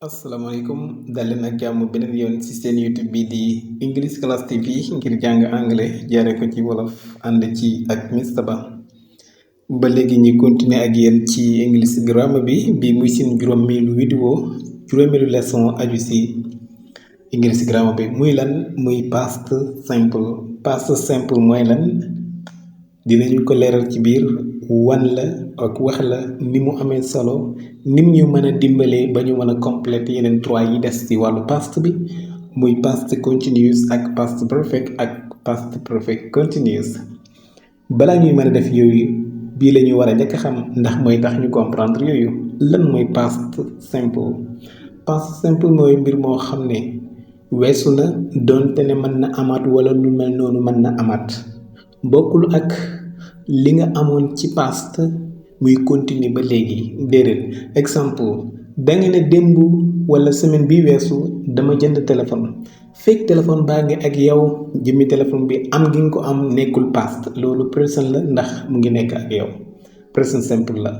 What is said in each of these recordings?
asalaamaaleykum dal leen ak jàmm beneen yoon ci seen YouTube bi di English Class TV ngir jàng anglais jaare ko ci wolof ànd ci ak Mr Ba ba léegi ñi continuer ak yéen ci English grammar bi muy seen juróomeelu vidéo juróomeelu leçon aju ci English grammar bi muy lan muy past simple mooy lan dinañu ko leeral ci biir wan la ak wax la ni mu amee solo nim ñu mën a dimbalee ba ñu mën a compléter yeneen trois yi des ci wàllu past bi muy past continuous ak past perfect ak past perfect continuous balaa ñuy mën a def yooyu bii la ñu war a njëkk a xam ndax mooy tax ñu comprendre yooyu lan mooy past simple mooy mbir moo xam ne weesu na doonte ne mën na amaat wala lu mel noonu mën na amaat bokkul ak li nga amoon ci past muy continuer ba léegi déedéet exemple danga ne démb wala semaine bi weesu dama jënd téléphone fekk téléphone baa ngi ak yow jëmmi téléphone bi am gi nga ko am nekkul past loolu présent la ndax mu ngi nekk ak yow présent simple la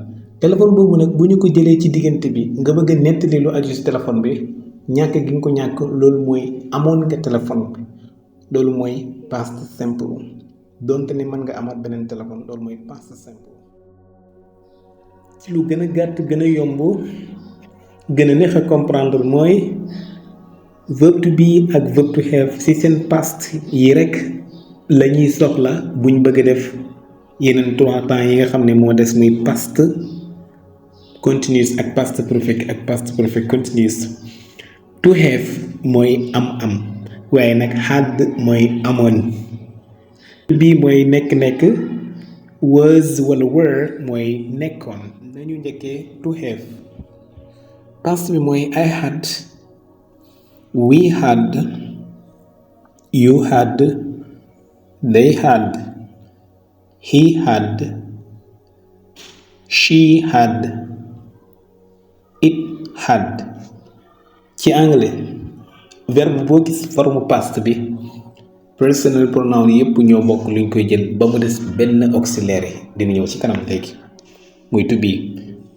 téléphone boobu nag bu ñu ko jëlee ci diggante bi nga bëgg a nettali lu aju ci téléphone bi ñàkk gi nga ko ñàkk loolu mooy amoon nga téléphone bi loolu mooy past simple donte ne mën nga amaat beneen téléphone loolu mooy past simple ci lu gën a gàtt gën a yomb gën a neex a comprendre mooy verb to be ak verb to have ci seen past yi rek la ñuy soxla buñ bëgg a def yeneen trois temps yi nga xam ne moo des muy past continuous ak past perfect continuous to have mooy am waaye nag had mooy amoon bii mooy nekk was wala were mooy nekkoon nañu njëkkee to have past bi mooy I had we had you had they had he had she had it had ci anglais verbe boo gis forme past bi personal pronoun yépp ñoo bokk luñ koy jël ba mu des benn auxiliaire dina ñëw ci kanam léegi muy to be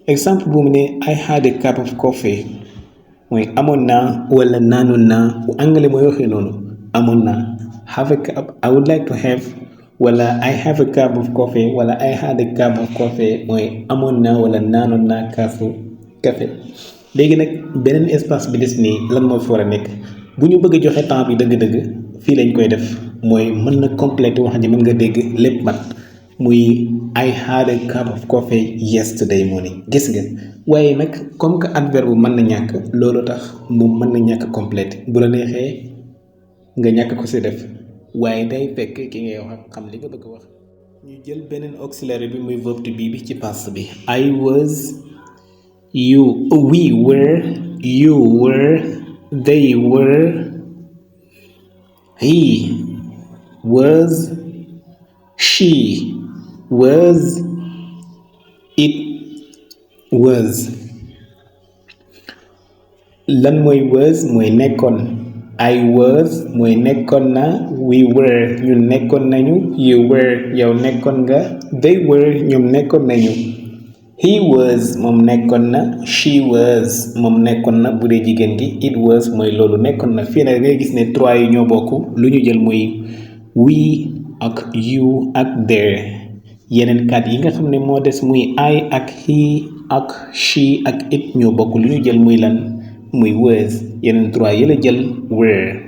exemple bu mu ne I had a cup of coffee mooy amoon naa wala naanoon naa bu anglais mooy waxee noonu amoon naa have a cup I would like to have wala I have a cup of coffee wala I had a cup of coffee mooy amoon naa wala naanoon naa kaasu café léegi nag beneen espace bi des nii lan moo fi war a nekk bu ñu bëgg a joxe temps bi dëgg-dëgg fii lañ koy def mooy mën na compléter wax ji mën nga dégg lépp mat muy I had a cup of coffee yesterday morning gis nga waaye nag comme que adverbe mën na ñàkk loolu tax moom mën na ñàkk compléter bu la neexee nga ñàkk ko si def waaye day fekk ki ngay wax ak xam li nga bëgg wax ñu jël beneen auxiliaire bi muy verbe to be bi ci past bi I was we were you were they were he was she was it was lan mooy was mooy nekkoon I was mooy nekkoon na we were ñun nekkoon nañu you were yow nekkoon nga they were ñoom nekkoon nañu he was moom nekkoon na she was moom nekkoon na bu dee jigéen gi it was mooy loolu nekkoon na fii nag ngay gis ne trois yi ñoo bokk lu ñu jël muy we ak you ak there yeneen kat yi nga xam ne moo des muy I ak he ak she ak it ñoo bokk lu ñu jël muy lan muy was yeneen trois yi la jël were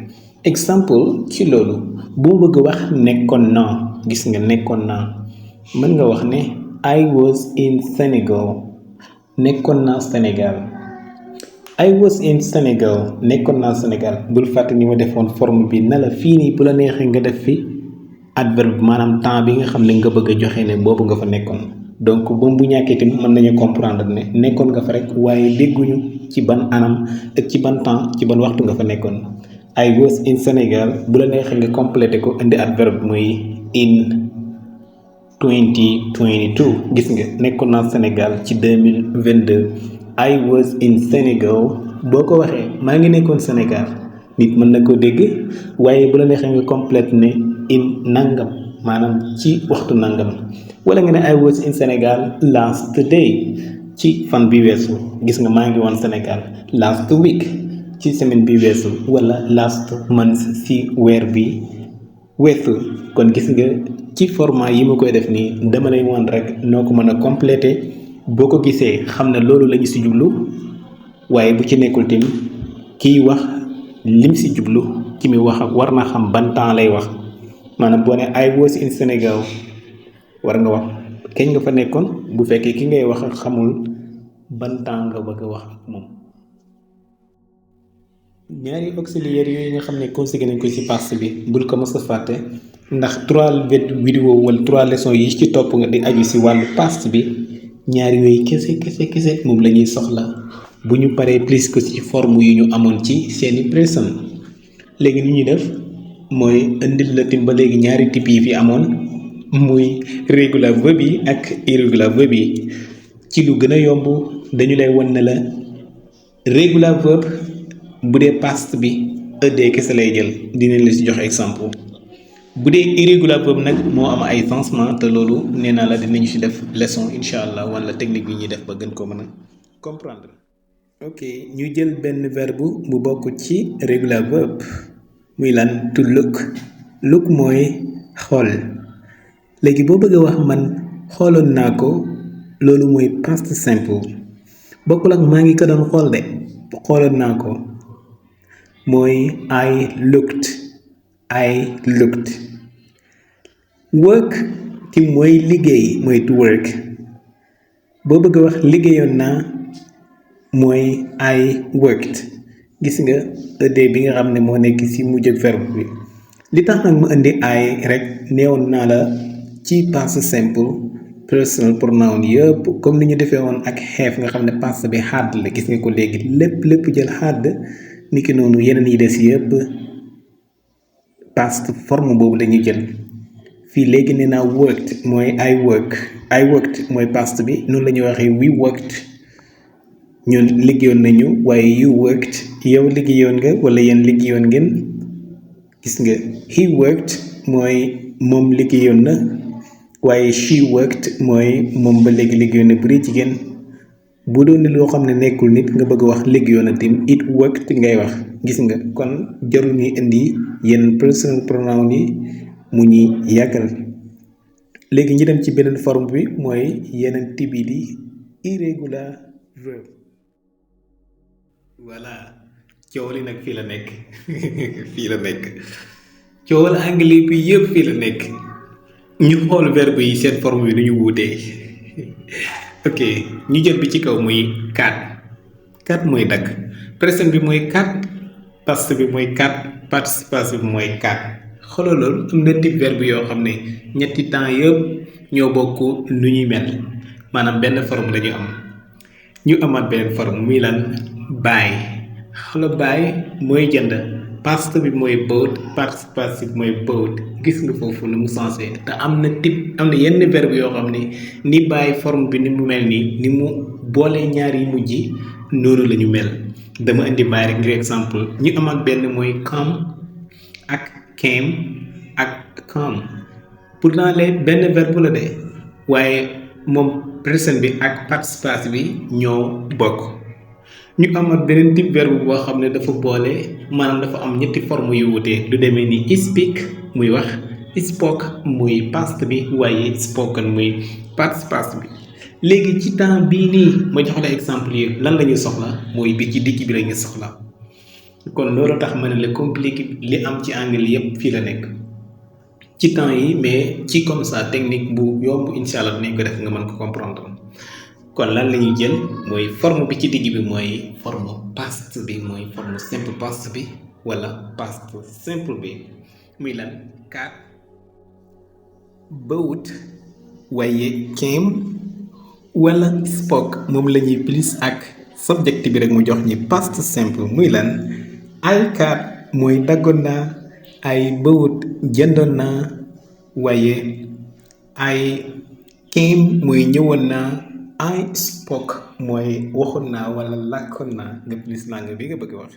exemple ci loolu bu mu bëgg wax nekkoon na gis nga nekkoon na mën nga wax ne I was in Senegal nekkoon naa Sénégal I was in Senegal nekkoon naa Sénégal bul fàtte ni ma defoon forme bi na la fii nii bu la neexee nga def fi adverbe maanaam temps bi nga xam ne nga bëgg a joxe ne boobu nga fa nekkoon donc ba bu ñàkkee tamit mën nañu comprendre ne nekkoon nga fa rek waaye dégguñu ci ban anam ak ci ban temps ci ban waxtu nga fa nekkoon I was in Senegal bu la neexee nga complété ko indi adverbe muy in 2022 gis nga nekkoon naa Sénégal ci 2022 I was in Senegal boo ko waxee maa ngi nekkoon Sénégal nit mën na koo dégg waaye bu la neexee nga complète ne in nangam maanaam ci waxtu nangam wala nga ne I was in Senegal last day ci fan bi weesu gis nga maa ngi woon Sénégal last week ci semaine bi weesu wala last month ci weer bi weesu kon gis nga ci format yi ma koy def nii dama lay woon rek noo ko mën a compléter boo ko gisee xam ne loolu lañu ci jublu waaye bu ci nekkul tim kiy wax lim ci jublu ki muy wax war na xam ban temps lay wax maanaam boo ne I was in Sénégal war nga wax kañ nga fa nekkoon bu fekkee ki ngay wax xamul ban temps nga bëgg a wax ak moom. ñaari auxiliaires yooyu nga xam ne consigné nañ ko ci partie bi bul ko mës a fàtte ndax 3 vidéo wala 3 leçons yi ci topp nga di aju ci wàllu partie bi ñaari yooyu kese moom la ñuy soxla bu ñu paree plus ko ci forme yu ñu amoon ci seeni pression. léegi ni ñuy def mooy indil la tim ba léegi ñaari type yi fi amoon muy regular verb yi ak irregular verb yi ci lu gën a yomb dañu lay won ne la regular verb bu dee past bi ed kese lay jël dinañ la ci jox exemple bu dee irregular verb nag moo am ay changement te loolu nee naa la dinañu ci def leçon incha allah wala technique bi ñuy def ba gën ko mën a comprendre. ok ñu jël benn verbe bu bokk ci regular verb muy lan to look mooy xool léegi boo bëgg a wax man xooloon naa ko loolu mooy past simple bokkul ak maa ngi ko doon xool de xooloon naa ko mooy I looked work ki mooy liggéey mooy to work boo bëgg a wax liggéeyoon naa mooy I worked gis nga ed bi nga xam ne moo nekk ci mujj ak verbe bi li tax nag mu indi I rek neewoon naa la ci past simple personal pronoun yëpp comme ni ñu defee woon ak have nga xam ne past bi had la gis nga ko léegi lépp jël had niki noonu yeneen yi des yëpp past forme boobu la ñuy jël fii léegi nee naa worked mooy I worked mooy past bi noonu la ñuy waxee we worked ñun liggéeyoon nañu waaye you worked yow liggéeyoon nga wala yéen liggéeyoon ngeen gis nga he worked mooy moom liggéeyoon na waaye she worked mooy moom ba léegi liggéeyoon na bu dee jigéen bu doon ne loo xam ne nekkul nit nga bëgg a wax liggéeyoon na tim it worked ngay wax gis nga kon jarul ñuy indi yenn personal pronoun yi mu ñuy yàggal léegi ñu dem ci beneen forme bi mooy yeneen type yi di irregular verb. voilà coow li nag fii la nekk coowal anglais bi yëpp fii la nekk ñu xool verbe yi seen forme bi nu ñu wuutee ok ñu jël bi ci kaw muy kat mooy dagg présent bi mooy kat past bi mooy kat participe bi mooy kat xoolal loolu am na type verbe yoo xam ne ñetti temps yëpp ñoo bokk nu ñuy mel maanaam benn forme lañu am ñu amaat beneen forme muy lan buy xoolal buy mooy jënd past bi mooy bought participe bi mooy bought gis nga foofu nu mu sensé te am na yenn verbe yoo xam ne ni buy forme bi ni mu mel nii ni mu boolee ñaar yi mujj noonu la ñu mel dama indi buy rek ngir exemple ñu amaat benn mooy come ak came ak come pourtant benn verbe la de waaye moom présent bi ak participe bi ñoo bokk ñu amat beneen type verbe boo xam ne dafa boole maanaam dafa am ñetti forme yu wutee lu demee ni speak muy wax spoke muy past bi waaye spoken muy participe bi léegi ci temps bii nii ma jox la exemple yi lan la ñuy soxla mooy bi ci digg bi la ñuy soxla kon loolu tax ma ne la compliqué li am ci anglais yépp fii la nekk ci temps yi mais ci comme ça technique bu yomb incha allah dinañ ko def nga mën ko comprendre kon lan la ñuy jël mooy forme bi ci digg bi mooy forme past bi mooy forme simple past bi wala past simple bi muy lan kat bought waaye came wala spoke moom la ñuy plus ak subject bi rek mu jox ñi past simple muy lan I kat mooy daggoon naa I bought jëndoon naa waaye I came mooy ñëwoon naa I spoke mooy waxoon naa wala làkkoon naa nga plus langue bi nga bëgg wax